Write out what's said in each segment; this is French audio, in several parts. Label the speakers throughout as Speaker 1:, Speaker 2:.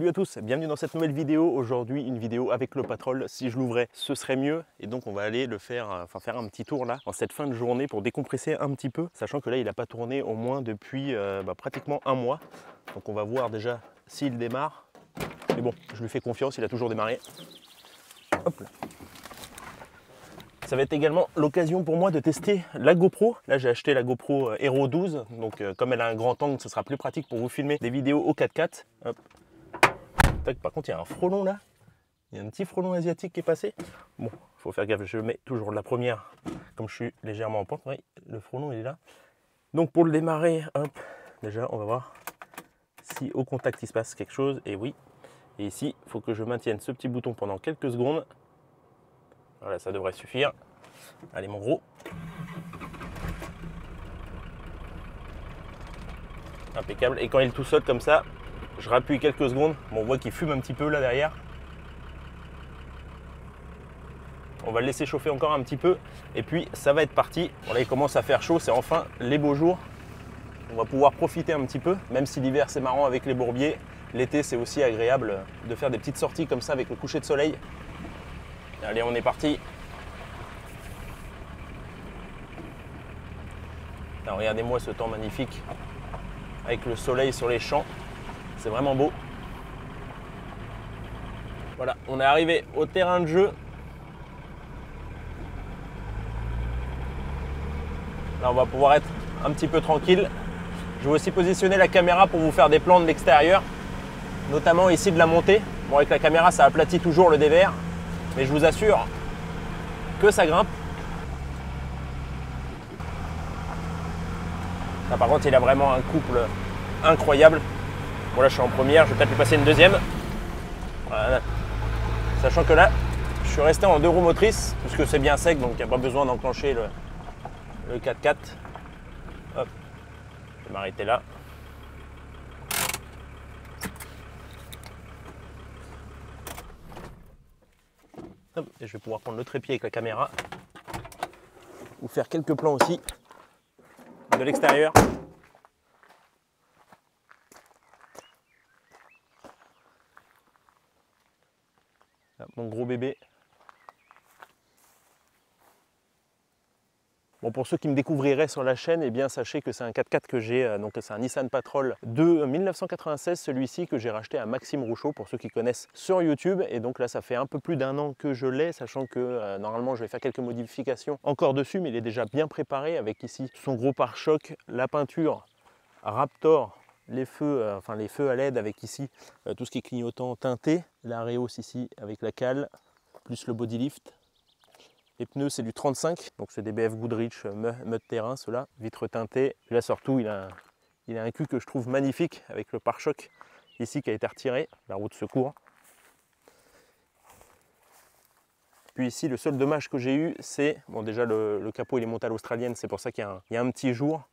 Speaker 1: Salut à tous, bienvenue dans cette nouvelle vidéo. Aujourd'hui une vidéo avec le Patrol. Si je l'ouvrais ce serait mieux et donc on va aller le faire, faire un petit tour là en cette fin de journée pour décompresser un petit peu, sachant que là il n'a pas tourné au moins depuis pratiquement un mois. Donc on va voir déjà s'il démarre. Mais bon, je lui fais confiance, il a toujours démarré. Hop là. Ça va être également l'occasion pour moi de tester la GoPro. Là j'ai acheté la GoPro Hero 12, donc comme elle a un grand angle, ce sera plus pratique pour vous filmer des vidéos au 4K. Hop. Tac, par contre il y a un frelon là, il y a un petit frelon asiatique qui est passé. Bon, faut faire gaffe, je mets toujours la première, comme je suis légèrement en pente. Oui, le frelon il est là. Donc pour le démarrer, hop, déjà on va voir si au contact il se passe quelque chose, et oui. Et ici, il faut que je maintienne ce petit bouton pendant quelques secondes. Voilà, ça devrait suffire. Allez mon gros. Impeccable. Et quand il est tout seul comme ça, je rappuie quelques secondes. Bon, on voit qu'il fume un petit peu là derrière. On va le laisser chauffer encore un petit peu. Et puis ça va être parti. Bon, là il commence à faire chaud, c'est enfin les beaux jours. On va pouvoir profiter un petit peu, même si l'hiver c'est marrant avec les bourbiers. L'été c'est aussi agréable de faire des petites sorties comme ça avec le coucher de soleil. Allez, on est parti. Regardez-moi ce temps magnifique avec le soleil sur les champs. C'est vraiment beau. Voilà, on est arrivé au terrain de jeu. Là, on va pouvoir être un petit peu tranquille. Je vais aussi positionner la caméra pour vous faire des plans de l'extérieur, notamment ici de la montée. Bon, avec la caméra, ça aplatit toujours le dévers, mais je vous assure que ça grimpe. Là, par contre, il a vraiment un couple incroyable. Bon, là, je suis en première, je vais peut-être lui passer une deuxième. Voilà. Sachant que là, je suis resté en deux roues motrices, puisque c'est bien sec, donc il n'y a pas besoin d'enclencher le 4x4. Hop, je vais m'arrêter là. Hop, et je vais pouvoir prendre le trépied avec la caméra. Ou faire quelques plans aussi de l'extérieur. Mon gros bébé. Bon, pour ceux qui me découvriraient sur la chaîne, eh bien sachez que c'est un 4x4 que j'ai, donc c'est un Nissan Patrol de 1996, celui-ci que j'ai racheté à Maxime Rouchot, pour ceux qui connaissent sur YouTube. Et donc là, ça fait un peu plus d'un an que je l'ai, sachant que normalement je vais faire quelques modifications encore dessus, mais il est déjà bien préparé avec ici son gros pare-choc, la peinture Raptor, les feux à LED avec ici tout ce qui est clignotant teinté, la Reos ici avec la cale, plus le body lift. Les pneus c'est du 35, donc c'est des BF Goodrich mud terrain, ceux-là, vitres teintées. Là surtout il a un cul que je trouve magnifique avec le pare-choc ici qui a été retiré, la roue de secours. Puis ici le seul dommage que j'ai eu c'est, bon déjà le capot il est monté à l'australienne, c'est pour ça qu'il y a un petit jour.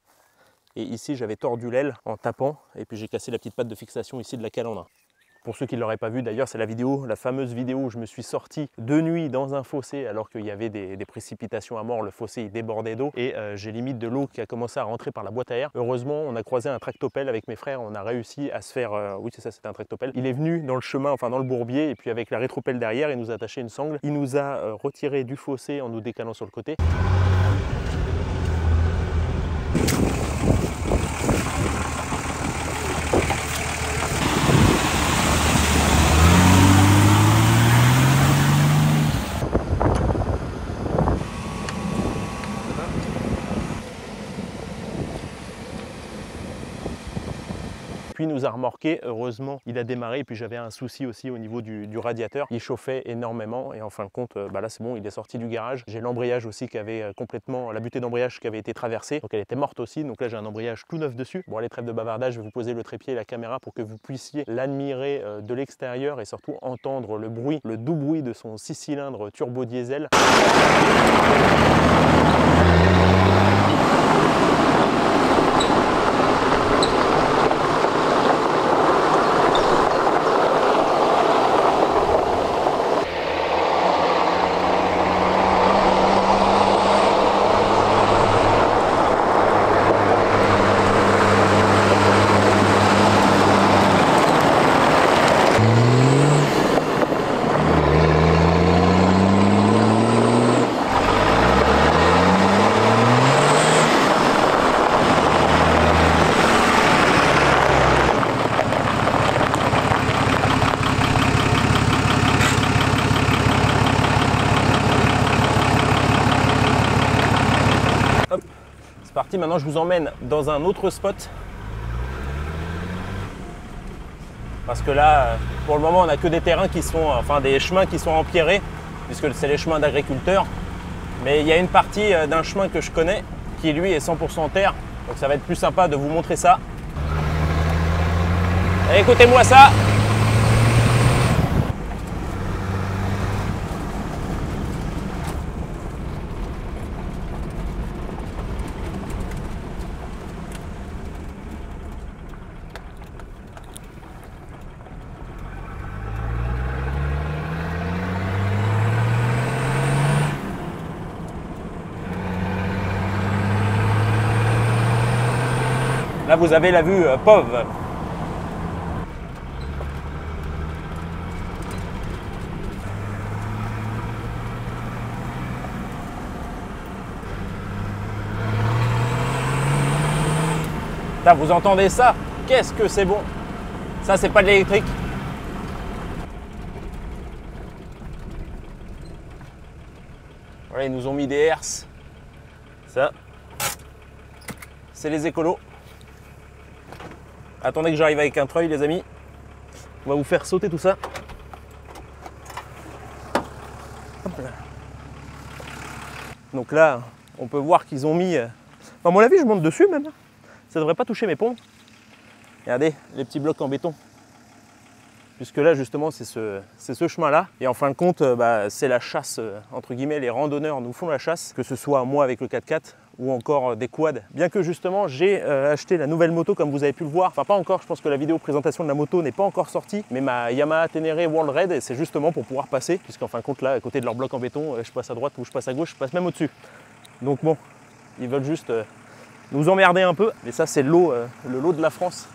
Speaker 1: Et ici j'avais tordu l'aile en tapant et puis j'ai cassé la petite patte de fixation ici de la calandre. Pour ceux qui ne l'auraient pas vu d'ailleurs, c'est la fameuse vidéo où je me suis sorti de nuit dans un fossé alors qu'il y avait des précipitations à mort, le fossé il débordait d'eau et j'ai limite de l'eau qui a commencé à rentrer par la boîte à air. Heureusement on a croisé un tractopelle avec mes frères, on a réussi à se faire, oui c'est ça, c'était un tractopelle. Il est venu dans le chemin, enfin dans le bourbier, et puis avec la rétropelle derrière il nous a attaché une sangle, il nous a retiré du fossé en nous décalant sur le côté. Puis il nous a remorqué, heureusement il a démarré, et puis j'avais un souci aussi au niveau du radiateur, il chauffait énormément et en fin de compte là c'est bon, il est sorti du garage. J'ai l'embrayage aussi qui avait complètement, la butée d'embrayage qui avait été traversée, donc elle était morte aussi, donc là j'ai un embrayage tout neuf dessus. Bon allez, trêve de bavardage, je vais vous poser le trépied et la caméra pour que vous puissiez l'admirer de l'extérieur et surtout entendre le bruit, le doux bruit de son 6 cylindres turbo diesel. C'est parti, maintenant je vous emmène dans un autre spot. Parce que là, pour le moment, on n'a que des terrains qui sont, enfin des chemins qui sont empierrés, puisque c'est les chemins d'agriculteurs. Mais il y a une partie d'un chemin que je connais, qui lui est 100% terre. Donc ça va être plus sympa de vous montrer ça. Et écoutez-moi ça. Là, vous avez la vue POV. Là, vous entendez ça? Qu'est-ce que c'est bon! Ça, c'est pas de l'électrique. Voilà, ils nous ont mis des herses. Ça, c'est les écolos. Attendez que j'arrive avec un treuil, les amis. On va vous faire sauter tout ça. Hop là. Donc là, on peut voir qu'ils ont mis... à mon avis, je monte dessus même. Ça devrait pas toucher mes ponts. Regardez, les petits blocs en béton. Puisque là, justement, c'est ce chemin-là. Et en fin de compte, c'est la chasse, entre guillemets, les randonneurs nous font la chasse. Que ce soit moi avec le 4x4 ou encore des quads. Bien que justement, j'ai acheté la nouvelle moto, comme vous avez pu le voir. Enfin, pas encore, je pense que la vidéo présentation de la moto n'est pas encore sortie. Mais ma Yamaha Ténéré World Raid, c'est justement pour pouvoir passer. Puisqu'en fin de compte, là, à côté de leur bloc en béton, je passe à droite ou je passe à gauche, je passe même au-dessus. Donc bon, ils veulent juste nous emmerder un peu. Et ça, c'est le lot de la France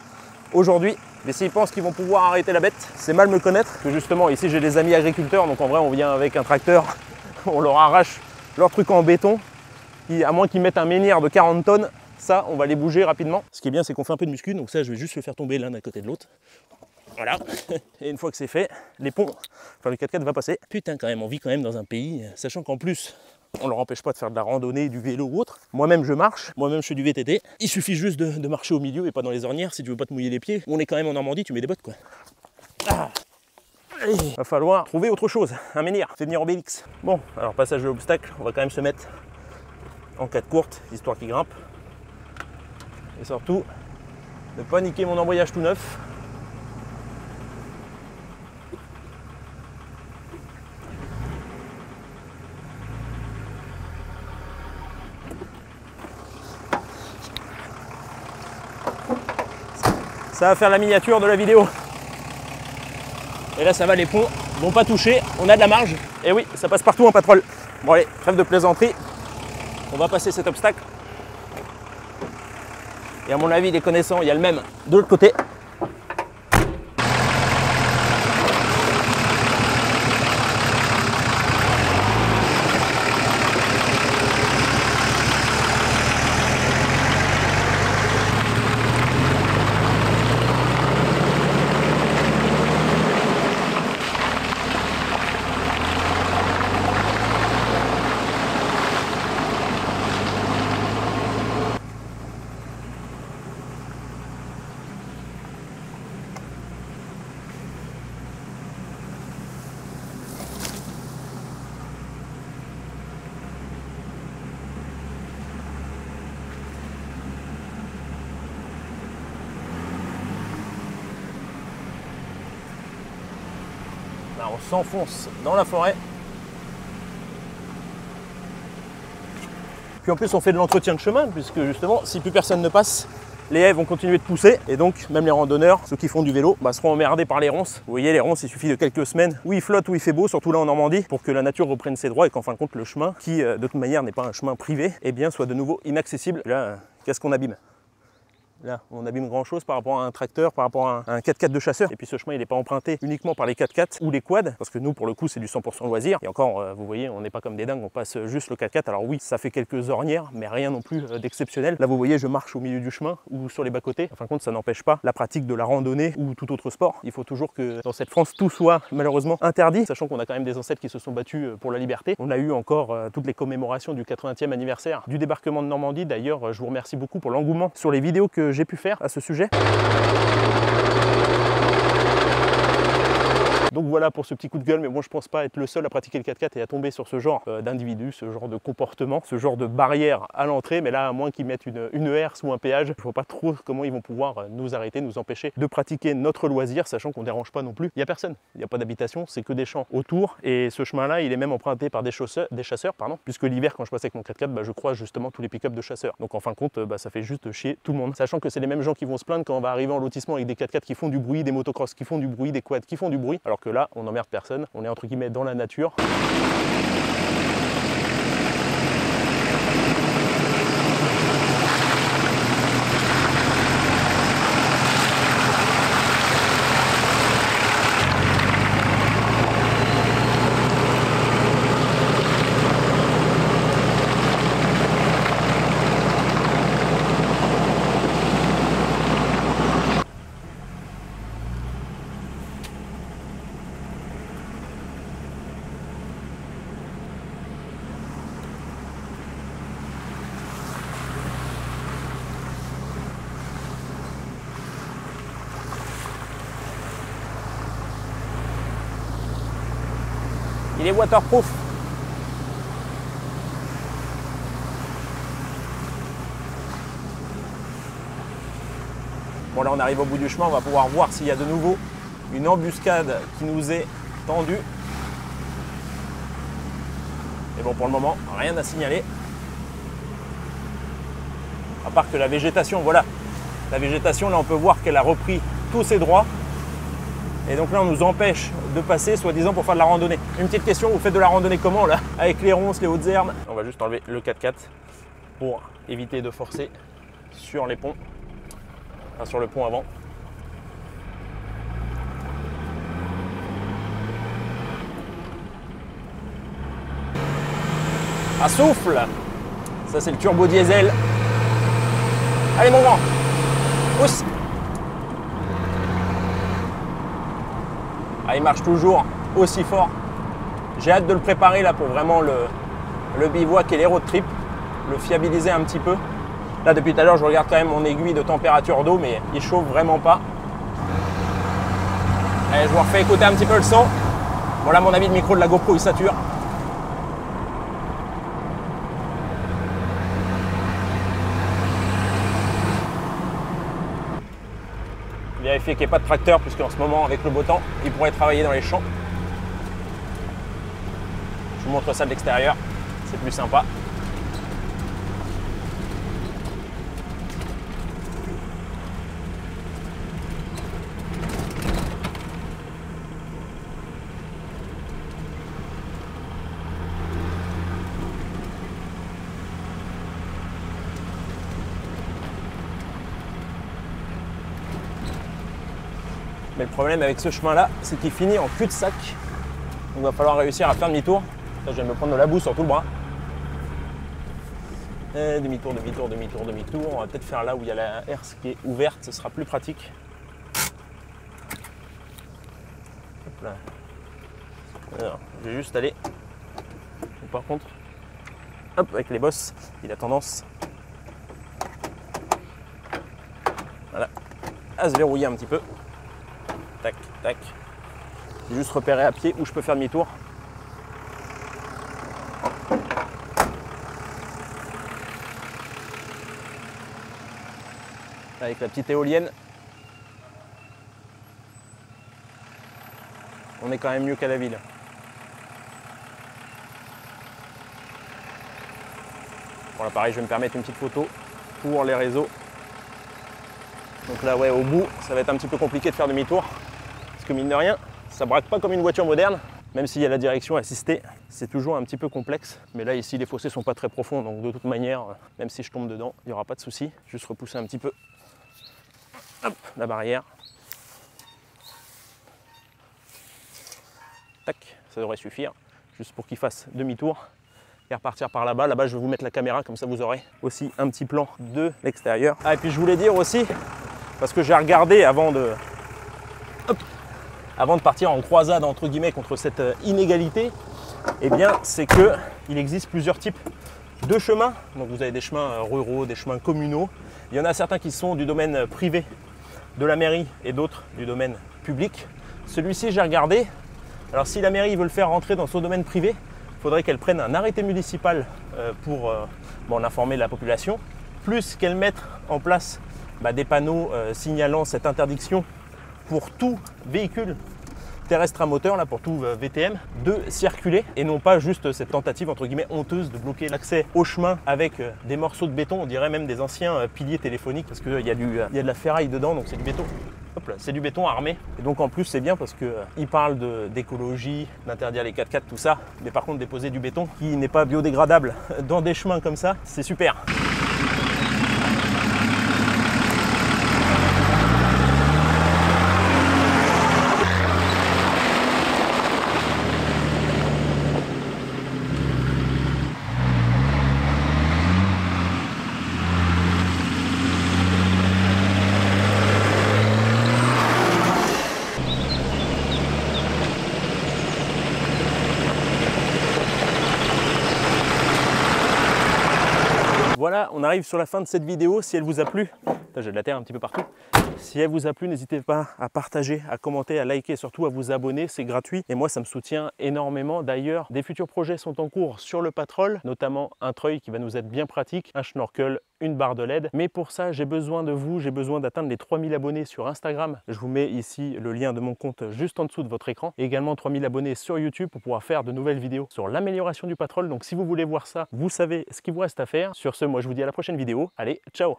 Speaker 1: aujourd'hui. Mais s'ils pensent qu'ils vont pouvoir arrêter la bête, c'est mal me connaître. Que justement, ici, j'ai des amis agriculteurs. Donc en vrai, on vient avec un tracteur. On leur arrache leur truc en béton. À moins qu'ils mettent un menhir de 40 tonnes, ça, on va les bouger rapidement. Ce qui est bien, c'est qu'on fait un peu de muscu. Donc ça, je vais juste le faire tomber l'un à côté de l'autre. Voilà. Et une fois que c'est fait, les ponts, enfin le 4x4 va passer. Putain, quand même, on vit quand même dans un pays, sachant qu'en plus, on leur empêche pas de faire de la randonnée, du vélo ou autre. Moi-même, je marche. Moi-même, je fais du VTT. Il suffit juste de marcher au milieu et pas dans les ornières si tu veux pas te mouiller les pieds. On est quand même en Normandie, tu mets des bottes, quoi. Ah. Il va falloir trouver autre chose, un menhir. C'est venir en BX. Bon, alors passage de l'obstacle, on va quand même se mettre en 4 courtes, histoire qu'il grimpe. Et surtout, ne pas niquer mon embrayage tout neuf. Ça va faire la miniature de la vidéo. Et là, ça va, les ponts vont pas toucher. On a de la marge. Et oui, ça passe partout en pétrole. Bon allez, trêve de plaisanterie. On va passer cet obstacle. Et à mon avis, les connaissants, il y a le même de l'autre côté. Là, on s'enfonce dans la forêt. Puis en plus, on fait de l'entretien de chemin, puisque justement, si plus personne ne passe, les haies vont continuer de pousser. Et donc, même les randonneurs, ceux qui font du vélo, seront emmerdés par les ronces. Vous voyez, les ronces, il suffit de quelques semaines où il flotte, où il fait beau, surtout là en Normandie, pour que la nature reprenne ses droits et qu'en fin de compte, le chemin, qui de toute manière n'est pas un chemin privé, eh bien, soit de nouveau inaccessible. Là, qu'est-ce qu'on abîme? Là, on abîme grand chose par rapport à un tracteur, par rapport à un 4x4 de chasseur. Et puis ce chemin, il n'est pas emprunté uniquement par les 4x4 ou les quads, parce que nous, pour le coup, c'est du 100% loisir. Et encore, vous voyez, on n'est pas comme des dingues, on passe juste le 4x4. Alors oui, ça fait quelques ornières, mais rien non plus d'exceptionnel. Là, vous voyez, je marche au milieu du chemin ou sur les bas-côtés. En fin de compte, ça n'empêche pas la pratique de la randonnée ou tout autre sport. Il faut toujours que dans cette France, tout soit malheureusement interdit, sachant qu'on a quand même des ancêtres qui se sont battus pour la liberté. On a eu encore toutes les commémorations du 80e anniversaire du débarquement de Normandie. D'ailleurs, je vous remercie beaucoup pour l'engouement sur les vidéos que j'ai pu faire à ce sujet. Donc voilà pour ce petit coup de gueule, mais bon, je pense pas être le seul à pratiquer le 4x4 et à tomber sur ce genre d'individu, ce genre de comportement, ce genre de barrière à l'entrée. Mais là, à moins qu'ils mettent une herse ou un péage, je vois pas trop comment ils vont pouvoir nous arrêter, nous empêcher de pratiquer notre loisir, sachant qu'on dérange pas non plus. Il y a personne, il n'y a pas d'habitation, c'est que des champs autour. Et ce chemin-là, il est même emprunté par des chasseurs, puisque l'hiver, quand je passe avec mon 4x4, je croise justement tous les pick-up de chasseurs. Donc en fin de compte, ça fait juste chier tout le monde. Sachant que c'est les mêmes gens qui vont se plaindre quand on va arriver en lotissement avec des 4x4 qui font du bruit, des motocross qui font du bruit, des quads qui font du bruit. Alors que là, on n'emmerde personne, on est entre guillemets dans la nature. Il est waterproof. Bon, là on arrive au bout du chemin, on va pouvoir voir s'il y a de nouveau une embuscade qui nous est tendue. Et bon, pour le moment, rien à signaler. À part que la végétation, voilà. La végétation, là on peut voir qu'elle a repris tous ses droits. Et donc là, on nous empêche de passer, soi-disant, pour faire de la randonnée. Une petite question, vous faites de la randonnée comment, là? Avec les ronces, les hautes herbes? On va juste enlever le 4x4 pour éviter de forcer sur les ponts. Enfin, sur le pont avant. À souffle! Ça, c'est le turbo diesel. Allez, mon grand! Pousse! Ah, il marche toujours aussi fort. J'ai hâte de le préparer là pour vraiment le bivouac et les road trips, le fiabiliser un petit peu. Là, depuis tout à l'heure, je regarde quand même mon aiguille de température d'eau, mais il chauffe vraiment pas. Allez, je vous refais écouter un petit peu le son. Bon, là, mon avis, le micro de la GoPro, il sature. Vérifier qu'il n'y ait pas de tracteur, puisqu'en ce moment, avec le beau temps, il pourrait travailler dans les champs. Je vous montre ça de l'extérieur, c'est plus sympa. Mais le problème avec ce chemin-là, c'est qu'il finit en cul-de-sac. Donc il va falloir réussir à faire demi-tour. Je viens de me prendre de la boue sur tout le bras. Demi-tour, demi-tour, demi-tour, demi-tour. On va peut-être faire là où il y a la herse qui est ouverte, ce sera plus pratique. Hop là. Alors, je vais juste aller. Par contre, hop, avec les bosses, il a tendance à se verrouiller un petit peu. Tac, tac. J'ai juste repéré à pied où je peux faire demi-tour. Avec la petite éolienne, on est quand même mieux qu'à la ville. Bon là pareil, je vais me permettre une petite photo pour les réseaux. Donc là ouais, au bout, ça va être un petit peu compliqué de faire demi-tour. Parce que mine de rien, ça braque pas comme une voiture moderne. Même s'il y a la direction assistée, c'est toujours un petit peu complexe. Mais là ici, les fossés sont pas très profonds. Donc de toute manière, même si je tombe dedans, il n'y aura pas de souci. Juste repousser un petit peu Hop, la barrière. Tac, ça devrait suffire, juste pour qu'il fasse demi-tour et repartir par là-bas. Là-bas, je vais vous mettre la caméra, comme ça vous aurez aussi un petit plan de l'extérieur. Ah, et puis je voulais dire aussi, parce que j'ai regardé avant de partir en croisade entre guillemets contre cette inégalité, eh bien c'est que il existe plusieurs types de chemins. Donc vous avez des chemins ruraux, des chemins communaux. Il y en a certains qui sont du domaine privé de la mairie et d'autres du domaine public. Celui-ci, j'ai regardé. Alors si la mairie veut le faire rentrer dans son domaine privé, il faudrait qu'elle prenne un arrêté municipal pour en informer la population, plus qu'elle mette en place des panneaux signalant cette interdiction pour tout véhicule terrestre à moteur, là, pour tout VTM, de circuler, et non pas juste cette tentative entre guillemets honteuse de bloquer l'accès au chemin avec des morceaux de béton, on dirait même des anciens piliers téléphoniques, parce qu'il y a de la ferraille dedans, donc c'est du béton. Hop là, c'est du béton armé, et donc en plus c'est bien parce qu'ils parlent d'écologie, d'interdire les 4x4, tout ça, mais par contre déposer du béton qui n'est pas biodégradable dans des chemins comme ça, c'est super. Voilà, on arrive sur la fin de cette vidéo. Si elle vous a plu, j'ai de la terre un petit peu partout. Si elle vous a plu, n'hésitez pas à partager, à commenter, à liker et surtout à vous abonner, c'est gratuit. Et moi, ça me soutient énormément. D'ailleurs, des futurs projets sont en cours sur le Patrol, notamment un treuil qui va nous être bien pratique, un schnorkel, une barre de LED. Mais pour ça, j'ai besoin de vous, j'ai besoin d'atteindre les 3000 abonnés sur Instagram. Je vous mets ici le lien de mon compte juste en dessous de votre écran. Et également 3000 abonnés sur YouTube pour pouvoir faire de nouvelles vidéos sur l'amélioration du Patrol. Donc si vous voulez voir ça, vous savez ce qu'il vous reste à faire. Sur ce, moi je vous dis à la prochaine vidéo. Allez, ciao!